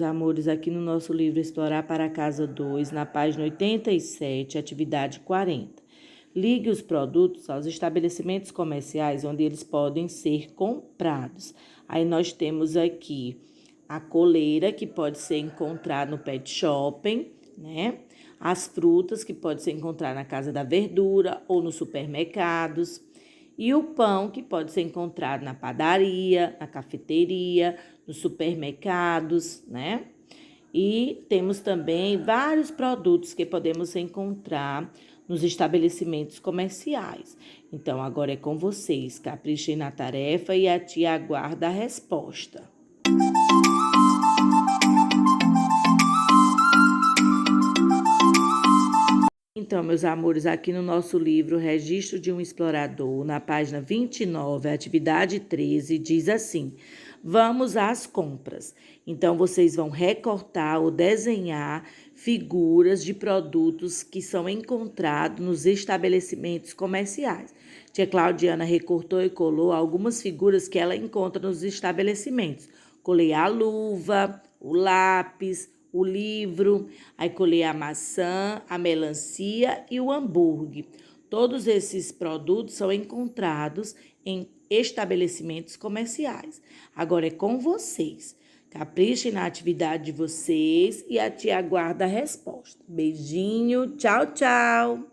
meus amores, aqui no nosso livro Explorar para a Casa 2, na página 87, atividade 40. Ligue os produtos aos estabelecimentos comerciais onde eles podem ser comprados. Aí nós temos aqui a coleira, que pode ser encontrada no pet shopping, né? As frutas, que pode ser encontrada na Casa da Verdura ou nos supermercados. E o pão, que pode ser encontrado na padaria, na cafeteria, nos supermercados, né? E temos também vários produtos que podemos encontrar nos estabelecimentos comerciais. Então, agora é com vocês. Caprichem na tarefa e a tia aguarda a resposta. Então, meus amores, aqui no nosso livro Registro de um Explorador, na página 29, atividade 13, diz assim: vamos às compras. Então, vocês vão recortar ou desenhar figuras de produtos que são encontrados nos estabelecimentos comerciais. Tia Claudiana recortou e colou algumas figuras que ela encontra nos estabelecimentos. Colei a luva, o lápis, o livro, aí colei a maçã, a melancia e o hambúrguer. Todos esses produtos são encontrados em estabelecimentos comerciais. Agora é com vocês. Caprichem na atividade de vocês e a tia aguarda a resposta. Beijinho, tchau, tchau!